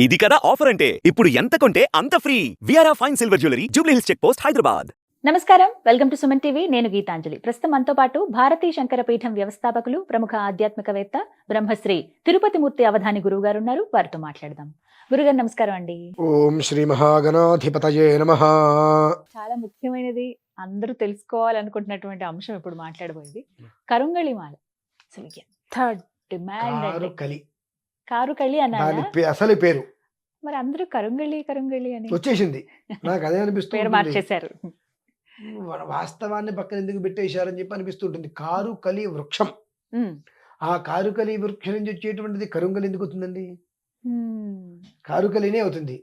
ఇది కదా ఆఫర్ అంటే ఇప్పుడు ఎంత కొంటే అంత ఫ్రీ విఆర్ఆ fine silver jewellery Jubilee Hills check post Hyderabad. నమస్కారం, వెల్కమ్ టు సుమన్ టీవీ. నేను గీతాంజలి. ప్రస్తుతం మనతో పాటు భారతీ శంకర పీఠం వ్యవస్థాపకులు, ప్రముఖ ఆధ్యాత్మికవేత్త, బ్రహ్మశ్రీ తిరుపతి మూర్తి అవధాని గురువు గారు ఉన్నారు. వారితో మాట్లాడదాం. గురుగారు నమస్కారం అండి. ఓం శ్రీ మహాగణాధిపతయే నమః. చాలా ముఖ్యమైనది, అందరూ తెలుసుకోవాలనుకుంటున్నటువంటి అంశం ఇప్పుడు మాట్లాడబోయేది కరుంగళి మాల. అసలు ఎంత డిమాండ్ అండి. కారుకళి అన్నారు అసలు పేరు, మరి అందరూ కరుంగళి కరుంగళి అని వచ్చేసింది. నాకు అదే అనిపిస్తుంది, పేరు మార్చేశారు. వాస్తవాన్ని పక్కన ఎందుకు పెట్టేశారని చెప్పి అనిపిస్తుంటుంది. కారుకలి వృక్షం, ఆ కారుకలి వృక్షం నుంచి వచ్చేటువంటిది కరుంగలి ఎందుకు అవుతుందండి? కారుకలినే అవుతుంది.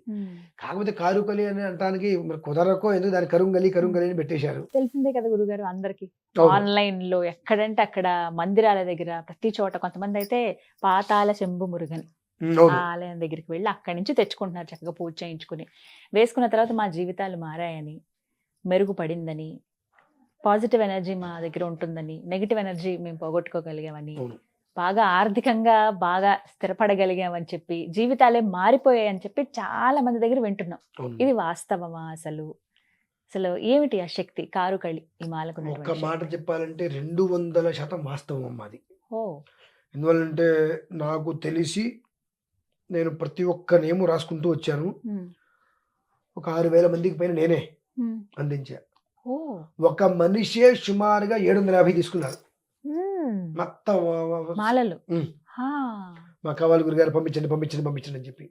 కాకపోతే కారుకలి అని అనడానికి కుదరకో ఎందుకు దాని కరుంగలి కరుంగలి అని పెట్టేశారు. తెలిసిందే కదా గురుగారు అందరికి. ఆన్లైన్ లో ఎక్కడంటే అక్కడ మందిరాల దగ్గర ప్రతి చోట, కొంతమంది అయితే పాతాల శంభు మురుగన్ ఆలయం దగ్గరికి వెళ్ళి అక్కడి నుంచి తెచ్చుకుంటున్నారు, చక్కగా పూజ చేయించుకుని వేసుకున్న తర్వాత మా జీవితాలు మారాయని, మెరుగుపడిందని, పాజిటివ్ ఎనర్జీ మా దగ్గర ఉంటుందని, నెగిటివ్ ఎనర్జీ మేము పోగొట్టుకోగలిగామని, బాగా ఆర్థికంగా బాగా స్థిరపడగలిగామని చెప్పి, జీవితాలే మారిపోయాయని చెప్పి చాలా మంది దగ్గర వింటున్నాం. ఇది వాస్తవమా? అసలు అసలు ఏమిటి ఆ శక్తి కారుకళి ఈ మాలకు? ఒక మాట చెప్పాలంటే 200% వాస్తవం అమ్మ అది. ఓ, ఎందువల్లంటే నాకు తెలిసి నేను ప్రతి ఒక్క నేము రాసుకుంటూ వచ్చాను. ఒక 6,000 మందికి పైన నేనే అందించా. ఒక మనిషే సుమారుగా 750 తీసుకున్నారు మొత్తం మాలలు. మా కావాలి గురుగారు పంపించండి పంపించండి పంపించండి అని చెప్పి.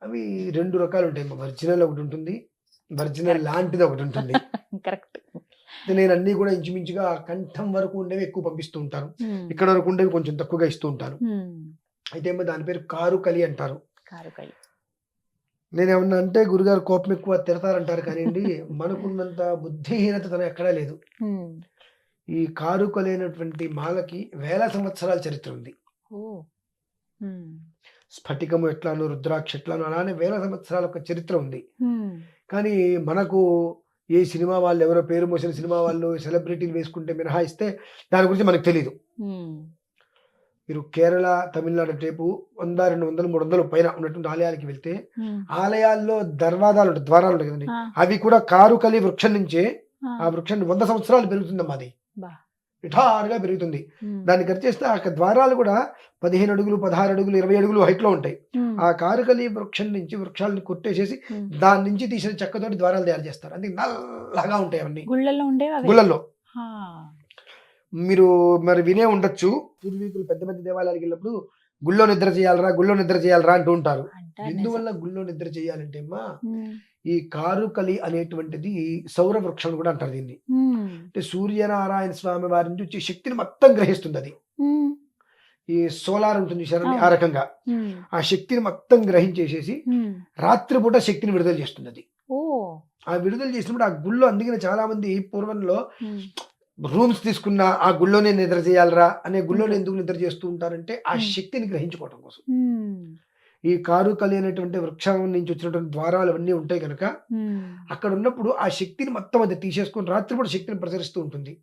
అవి 2 రకాలు ఉంటాయి. ఒరిజినల్ ఒకటి ఉంటుంది, ఒరిజినల్ లాంటిది ఒకటి ఉంటుంది. కరెక్ట్. నేను అన్ని కూడా ఇంచుమించుగా కంఠం వరకు ఉండేవి ఎక్కువ పంపిస్తూ ఉంటాను, ఇక్కడ వరకు ఉండేవి కొంచెం తక్కువగా ఇస్తూ ఉంటాను. అయితే ఏమో దాని పేరు కారుకలి అంటారు. కారుకళి. నేనేమన్నా అంటే గురుగారు కోపం ఎక్కువ తిడతారంటారు, కానీ మనకున్నంత బుద్ధిహీనత తన ఎక్కడా లేదు. ఈ కారుకలి అయినటువంటి మాలకి వేల సంవత్సరాల చరిత్ర ఉంది. స్ఫటికము ఎట్లానో, రుద్రాక్ష ఎట్లానో, అలానే వేల సంవత్సరాల ఒక చరిత్ర ఉంది. కానీ మనకు ఏ సినిమా వాళ్ళు, ఎవరో పేరు మోసిన సినిమా వాళ్ళు, సెలబ్రిటీలు వేసుకుంటే మినహాయిస్తే దాని గురించి మనకు తెలీదు. మీరు కేరళ, తమిళనాడు టైపు 100, 200, 300 పైన ఉన్నటువంటి ఆలయాలకి వెళ్తే ఆలయాల్లో ద్వారాలు ఉంటాయి కదండి, అవి కూడా కారుకలి వృక్షం నుంచే, ఆ వృక్షాన్ని 100 సంవత్సరాలు పెరుగుతుందమ్మా. అది నిఠారుగా పెరుగుతుంది. దాన్ని కట్ చేస్తే ఆ ద్వారాలు కూడా 15 అడుగులు, 16 అడుగులు, 20 అడుగులు హైట్ లో ఉంటాయి. ఆ కారుకలి వృక్షం నుంచి వృక్షాలను కొట్టేసేసి దాని నుంచి తీసిన చెక్కతోటి ద్వారాలు తయారు చేస్తారు. అందుకే నల్లగా ఉంటాయి అవన్నీ గుళ్ళల్లో. మీరు మరి వినే ఉండొచ్చు, పూర్వీకులు పెద్ద పెద్ద దేవాలయాలకు వెళ్ళినప్పుడు గుళ్ళో నిద్ర చేయాలరా అంటూ ఉంటారు. ఎందువల్ల గుళ్ళో నిద్ర చేయాలంటే అమ్మా, ఈ కారుకలి అనేటువంటిది సౌర వృక్షం కూడా అంటారు దీన్ని. అంటే సూర్యనారాయణ స్వామి వారి నుంచి వచ్చే శక్తిని మొత్తం గ్రహిస్తుంది. అది ఈ సోలార్ ఉంటుంది చూసారండి, ఆ రకంగా ఆ శక్తిని మొత్తం గ్రహించేసేసి రాత్రిపూట శక్తిని విడుదల చేస్తుంది. అది ఆ విడుదల చేసినప్పుడు ఆ గుళ్ళో, అందుకనే చాలా మంది పూర్వంలో రూమ్స్ తీసుకున్న ఆ గుళ్ళోనే నిద్ర చేయాలరా అనే గుళ్ళోనే ఎందుకు నిద్ర చేస్తూ ఉంటారంటే ఆ శక్తిని గ్రహించుకోవడం కోసం. ఈ కారుకలి అనేటువంటి వృక్షం నుంచి వచ్చినటువంటి ద్వారాలు అవన్నీ ఉంటాయి కనుక అక్కడ ఉన్నప్పుడు ఆ శక్తిని మొత్తం అది తీసేసుకుని రాత్రిపూట శక్తిని ప్రసరిస్తూ ఉంటుంది.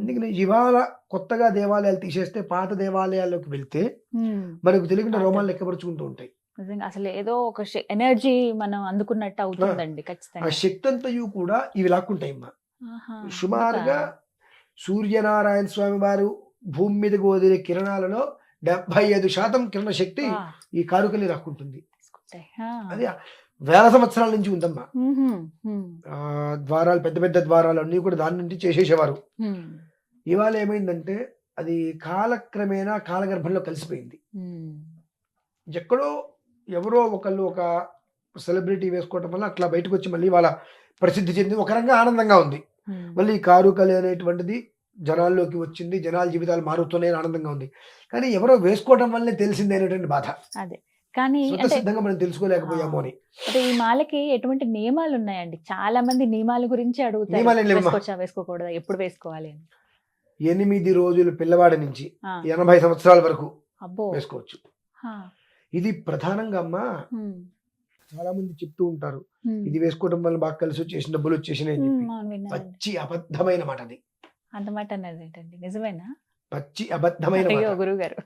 అందుకని ఇవాళ కొత్తగా దేవాలయాలు తీసేస్తే పాత దేవాలయాల్లోకి వెళ్తే మనకు తెలియకుండా రోమాలు లెక్కపరుచుకుంటూ ఉంటాయి. అసలు ఏదో ఒక ఎనర్జీ మనం అందుకున్నట్టు అవుతుందండి. ఆ శక్తి అంతయు కూడా ఇవి లాక్కుంటాయి అమ్మా. సుమారుగా సూర్యనారాయణ స్వామి వారు భూమి మీదకు వదిలే కిరణాలలో 75% కిరణ శక్తి ఈ కారుకలి రాక్కుంటుంది. అది వేల సంవత్సరాల నుంచి ఉందమ్మా. ద్వారాలు, పెద్ద పెద్ద ద్వారాలు అన్ని కూడా దాని నుంచి చేసేసేవారు. ఇవాళ ఏమైందంటే అది కాలక్రమేణా కాలగర్భంలో కలిసిపోయింది. ఎక్కడో ఎవరో ఒకళ్ళు ఒక సెలబ్రిటీ వేసుకోవటం వల్ల అట్లా బయటకు వచ్చి మళ్ళీ వాళ్ళ ప్రసిద్ధి చెంది ఒక రంగా ఆనందంగా ఉంది. మళ్ళీ కారుకలి అనేటువంటిది జనాల్లోకి వచ్చింది, జనాల జీవితాలు మారుతున్నాయని ఆనందంగా ఉంది. కానీ ఎవరో వేసుకోవడం వల్లే తెలిసింది అనేటువంటి బాధ. అదే, కానీ సిద్ధంగా మనం తెలుసుకోలేకపోయాము అని. ఈ మాలకి ఎటువంటి నియమాలు ఉన్నాయండి? చాలా మంది నియమాల గురించి అడుగుతారు, వేసుకోకూడదా, ఎప్పుడు వేసుకోవాలి అని. 8 రోజులు పిల్లవాడి నుంచి 80 సంవత్సరాల వరకు వేసుకోవచ్చు. ఇది ప్రధానంగా అమ్మా చాలా మంది చెప్తూ ఉంటారు, ఇది వేసుకోవడం వల్ల బాగా కలిసి వచ్చేసి డబ్బులు వచ్చేసినాయి అని చెప్పి. పచ్చి అబద్ధమైన మాట అది. అంత మాట అన్నది ఏంటండి? నిజమేనా? పచ్చి అబద్ధమైన గురువు గారు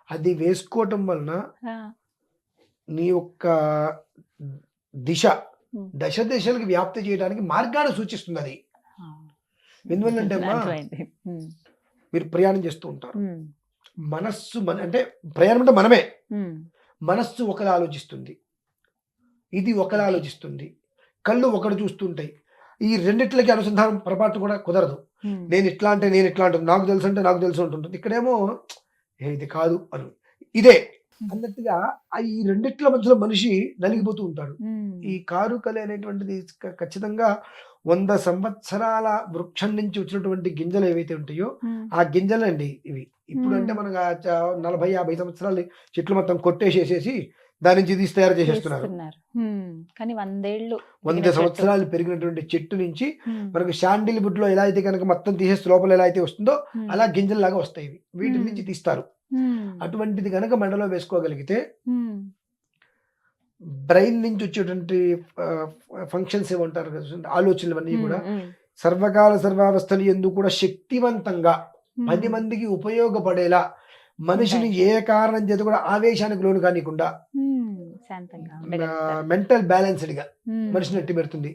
అది వేసుకోవటం వలన ఆ, నీ యొక్క దిశ దశ దిశలకు వ్యాప్తి చేయడానికి మార్గాన్ని సూచిస్తుంది అది. ఆ. ఎందువల్లంటే అమ్మా అర్థమైంది. మీరు ప్రయాణం చేస్తూ ఉంటారు. మనస్సు అంటే ప్రయాణం అంటే మనమే. మనస్సు ఒకలా ఆలోచిస్తుంది, ఇది ఒకలా ఆలోచిస్తుంది, కళ్ళు ఒకటి చూస్తుంటాయి. ఈ రెండిట్లకి అనుసంధానం పొరపాటు కూడా కుదరదు. నేను ఇట్లా అంటే నేను ఇట్లా అంటుంది, నాకు తెలుసు అంటే నాకు తెలుసు ఉంటుంటుంది. ఇక్కడేమో ఇది కాదు అను ఇదే అన్నట్టుగా ఈ రెండిట్ల మధ్యలో మనిషి నలిగిపోతూ ఉంటాడు. ఈ కారుకలి అనేటువంటిది ఖచ్చితంగా 100 సంవత్సరాల వృక్షం నుంచి వచ్చినటువంటి గింజలు ఏవైతే ఉంటాయో ఆ గింజలండి ఇవి. ఇప్పుడు అంటే మనకు 40-50 సంవత్సరాలు చెట్లు మొత్తం కొట్టేసేసేసి దాని నుంచి తీసి తయారు చేసేస్తున్నారు. కానీ 100 సంవత్సరాలు పెరిగినటువంటి చెట్టు నుంచి మనకు శాండిల్ వుడ్ లో ఎలా అయితే కనుక మొత్తం తీసేసి లోపల ఎలా అయితే వస్తుందో అలా గింజల్లాగా వస్తాయి ఇవి. వీటి నుంచి తీస్తారు. అటువంటిది కనుక మెడలో వేసుకోగలిగితే బ్రెయిన్ నుంచి వచ్చేటువంటి ఫంక్షన్స్ ఏమంటారు కదా, ఆలోచనలు అన్నీ కూడా సర్వకాల సర్వావస్థలు ఎందుకు కూడా శక్తివంతంగా 10 మందికి ఉపయోగపడేలా మనిషిని ఏ కారణం చేత కూడా ఆవేశానికి లోను కానికుండా మెంటల్ బ్యాలెన్స్డ్ గా మనిషిని ఎట్టి పెడుతుంది.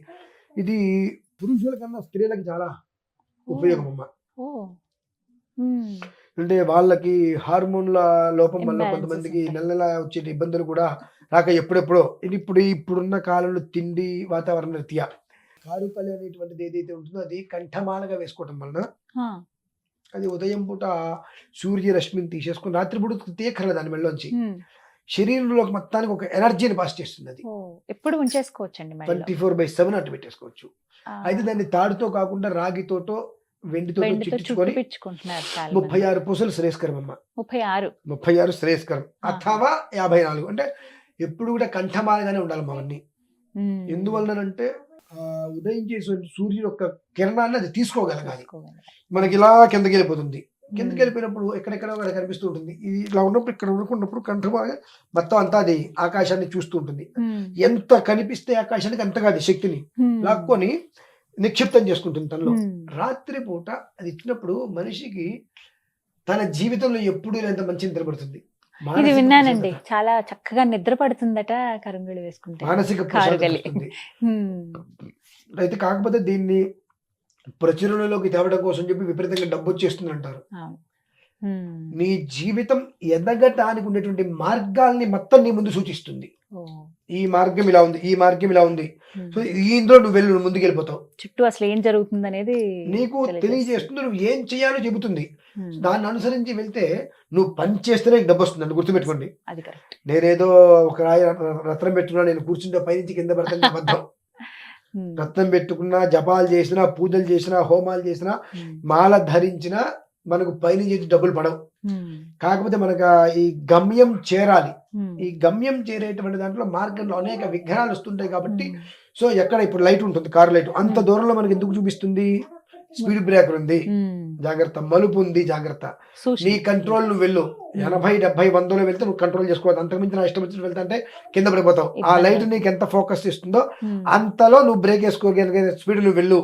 ఇది పురుషుల కన్నా స్త్రీలకు చాలా ఉపయోగం అమ్మా. అంటే వాళ్ళకి హార్మోన్ల లోపం వల్ల కొంతమందికి నెల నెల వచ్చే ఇబ్బందులు కూడా రాక ఎప్పుడెప్పుడో ఇప్పుడున్న కాలంలో తిండి వాతావరణ రీత్యా కారుకలి అనేటువంటిది ఏదైతే ఉంటుందో అది కంఠమాలగా వేసుకోవటం వలన అది ఉదయం పూట సూర్యరశ్మిని తీసేసుకుని రాత్రిపూట తీయక్కర్లేదు దాని మెళ్ళలోంచి శరీరంలోకి మొత్తానికి ఒక ఎనర్జీని పాస్ చేస్తుంది. అది ఎప్పుడు ఉంచేసుకోవచ్చండి, 24/7 అటు పెట్టేసుకోవచ్చు. అయితే దాన్ని తాడుతో కాకుండా రాగితోటో వెండితో చుట్టించుకొని 36 పూసలు శ్రేయస్కరం అమ్మ. 36 శ్రేయస్కరం అథవా 54. అంటే ఎప్పుడు కూడా కంఠమాలగానే ఉండాలి అవన్నీ. ఎందువల్లనంటే ఉదయం చేసే సూర్యుడు యొక్క కిరణాన్ని అది తీసుకోగలగాలి. మనకి ఇలా కిందకి వెళ్ళిపోతుంది. కిందకి వెళ్ళిపోయినప్పుడు ఎక్కడెక్కడ కనిపిస్తూ ఉంటుంది. ఇది ఇలా ఉన్నప్పుడు ఇక్కడ అనుకున్నప్పుడు కంఠమాగా మొత్తం అంతా అది ఆకాశాన్ని చూస్తూ ఉంటుంది. ఎంత కనిపిస్తే ఆకాశానికి అంతగా అది శక్తిని లాక్కొని నిక్షిప్తం చేసుకుంటుంది తనలో. రాత్రిపూట అది ఇచ్చినప్పుడు మనిషికి తన జీవితంలో ఎప్పుడు ఎంత మంచి నిద్రపడుతుంది. ఇది విన్నానండి, చాలా చక్కగా నిద్ర పడుతుందట కరంగుళి వేసుకుంటే, మానసిక ప్రశాంతత. అయితే కాకపోతే దీన్ని ప్రచురణలోకి తేవడం కోసం చెప్పి విపరీతంగా డబ్బు వచ్చేస్తుంది అంటారు. నీ జీవితం ఎదగటానికి ఉండేటువంటి మార్గాల్ని మొత్తం నీ ముందు సూచిస్తుంది. ఈ మార్గం ఇలా ఉంది, ఈ మార్గం ఇలా ఉంది, సో ఇందులో నువ్వు వెళ్ళు, ముందుకు వెళ్ళిపోతావు. చుట్టూ అసలు ఏం జరుగుతుంది అనేది నీకు తెలియజేస్తుంది. నువ్వు ఏం చేయాలో చెబుతుంది. దాన్ని అనుసరించి వెళ్తే నువ్వు పని చేస్తేనే డబ్బు వస్తుంది అని గుర్తుపెట్టుకోండి. నేనేదో ఒక రత్నం పెట్టుకున్నా, నేను కూర్చుంటే పైనుంచి కింద పడతాను అబద్ధం. రత్నం పెట్టుకున్నా, జపాలు చేసినా, పూజలు చేసినా, హోమాలు చేసినా, మాల ధరించినా మనకు పైనుంచి డబ్బులు పడవు. కాకపోతే మనకు ఈ గమ్యం చేరాలి. ఈ గమ్యం చేరేటువంటి దాంట్లో మార్గంలో అనేక విఘ్నాలు వస్తుంటాయి. కాబట్టి సో ఎక్కడ ఇప్పుడు లైట్ ఉంటుంది, కారు లైట్, అంత దూరంలో మనకి ఎందుకు చూపిస్తుంది? స్పీడ్ బ్రేకర్ ఉంది, జాగ్రత్త, మలుపు ఉంది, జాగ్రత్త, నీ కంట్రోల్ నువ్వు వెళ్ళు. 80, 70, 100లో వెళ్తే నువ్వు కంట్రోల్ చేసుకోవాలి. అంతకుమించి నా ఇష్టం వచ్చినట్టు వెళ్తా అంటే కింద పడిపోతావు. ఆ లైట్ నీకు ఎంత ఫోకస్ ఇస్తుందో అంతలో నువ్వు బ్రేక్ వేసుకోగలిగే స్పీడ్ నువ్వు వెళ్ళు.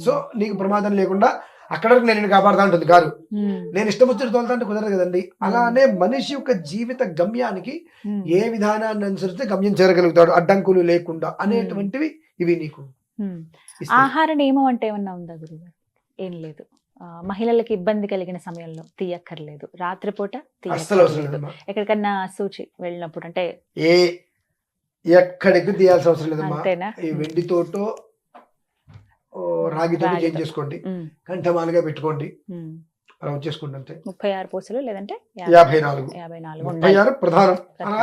సో నీకు ప్రమాదం లేకుండా అక్కడ వరకు నేను కాపాడుతా ఉంటుంది కారు. నేను ఇష్టం వచ్చినట్టు తోలుతా అంటే కుదరదు కదండి. అలానే మనిషి యొక్క జీవిత గమ్యానికి ఏ విధానాన్ని అనుసరిస్తే గమ్యం చేరగలుగుతాడు అడ్డంకులు లేకుండా అనేటువంటివి ఇవి నీకు. ఆహార నియమం అంటే ఏమన్నా ఉందా గురుగారు? ఏం లేదు. మహిళలకి ఇబ్బంది కలిగిన సమయంలో తీయక్కర్లేదు, రాత్రిపూట ఎక్కడికన్నా సూచి వెళ్ళినప్పుడు అంటే ఎక్కడికి తీయాల్సిన అవసరం లేదమ్మా. ఈ వెండితోటో రాగితో చేంజ్ చేసుకోండి, కంఠమాలుగా పెట్టుకోండి, అలా వచ్చేసుకోండి అంతే. 36 పూసలు లేదంటే 54 36 ప్రధానం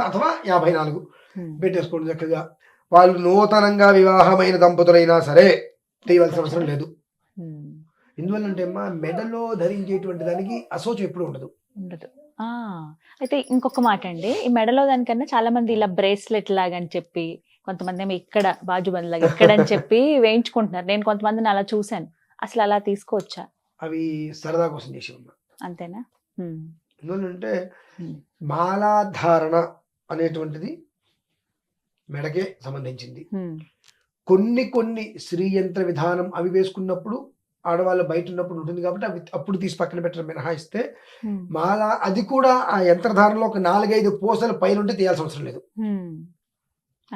అథవా 54 పెట్టేసుకోండి చక్కగా. వాళ్ళు నూతనంగా వివాహమైన దంపతులైనా సరే తీయవలసిన అవసరం లేదు. ఎందువల్లంటే అమ్మా మెడలో ధరించేటువంటి దానికి అసోచం ఎప్పుడు ఉండదు. అయితే ఇంకొక మాట అండి, ఈ మెడలో దానికన్నా చాలా మంది ఇలా బ్రేస్లెట్ లాగా అని చెప్పి, కొంతమంది ఏమో ఇక్కడ బాజుబంద్ లాగా ఇక్కడ అని చెప్పి వేయించుకుంటున్నారు. నేను కొంతమందిని అలా చూశాను. అసలు అలా తీసుకోవచ్చా? అవి సరదా కోసం చేసేవమ్మా. అంతేనా? ఎందుకంటే మాలాధారణ అనేటువంటిది మెడకే సంబంధించింది. కొన్ని శ్రీయంత్ర విధానం అవి వేసుకున్నప్పుడు ఆడవాళ్ళు బయట ఉన్నప్పుడు ఉంటుంది కాబట్టి అవి అప్పుడు తీసి పక్కన పెట్టడం మినహాయిస్తే మాలా అది కూడా ఆ యంత్రధారణలో ఒక 4-5 పూసలు పైన ఉంటే తీయాల్సిన అవసరం లేదు.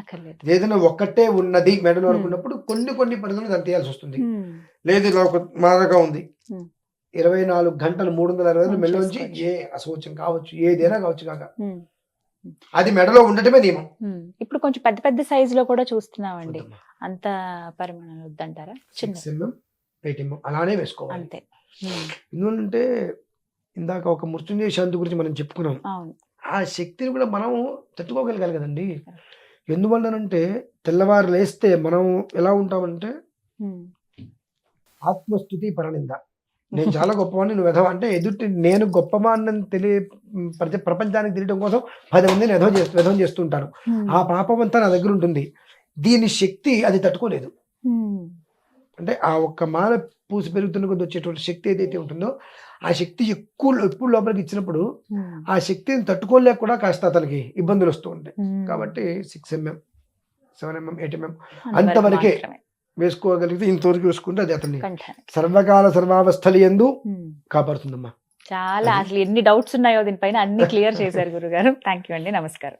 అక్కర్లేదు. ఏదైనా ఒక్కటే ఉన్నది మెడలో అనుకున్నప్పుడు కొన్ని పరిధులు దాన్ని తీయాల్సి వస్తుంది. లేదు ఇలా ఒక మాదగా ఉంది 24 గంటలు 360 మెడలోంచి ఏ అశౌచం కావచ్చు ఏదైనా కావచ్చు కాక అది మెడలో ఉండటమే నియమం. ఇప్పుడు కొంచెం పెద్ద పెద్ద సైజ్ లో కూడా చూస్తున్నామండి. అంత పరిమాణాలు వద్దంటారా? 6 mm 8 mm అలానే వేసుకోవాలి. అంతే. ఎందుకంటే ఇందాక ఒక మృత్యుంజయ శాంతి గురించి మనం చెప్పుకున్నాం. ఆ శక్తిని కూడా మనం తట్టుకోగలగాలి కదండి. ఎందువల్లనంటే తెల్లవారు లేస్తే మనం ఎలా ఉంటామంటే ఆత్మస్థుతి పరనింద. నేను చాలా గొప్పవాడిని నువ్వు వెధవ అంటే ఎదుటి నేను గొప్పవాడిని ప్రపంచానికి తెలియడం కోసం 10 మందిని వెధం చేస్తుంటాను. ఆ పాపం అంతా నా దగ్గర ఉంటుంది. దీని శక్తి అది తట్టుకోలేదు. అంటే ఆ ఒక్క మాల పూసి పెరుగుతున్న కొద్ది వచ్చేటువంటి శక్తి ఏదైతే ఉంటుందో ఆ శక్తి ఎప్పుడు లోపలికి ఇచ్చినప్పుడు ఆ శక్తిని తట్టుకోలేక కూడా కాస్త అతనికి ఇబ్బందులు వస్తూ ఉంటాయి. కాబట్టి 6 mm 7 mm 8 mm అంతవరకే వేసుకోగలిగితే ఇంతవరకు వేసుకుంటే అది అతన్ని సర్వకాల సర్వావస్థలు యందు కాపాడుతుందమ్మా. చాలా అసలు ఎన్ని డౌట్స్ ఉన్నాయో దీనిపైన అన్ని క్లియర్ చేశారు గురుగారు. థ్యాంక్ యూ అండి. నమస్కారం.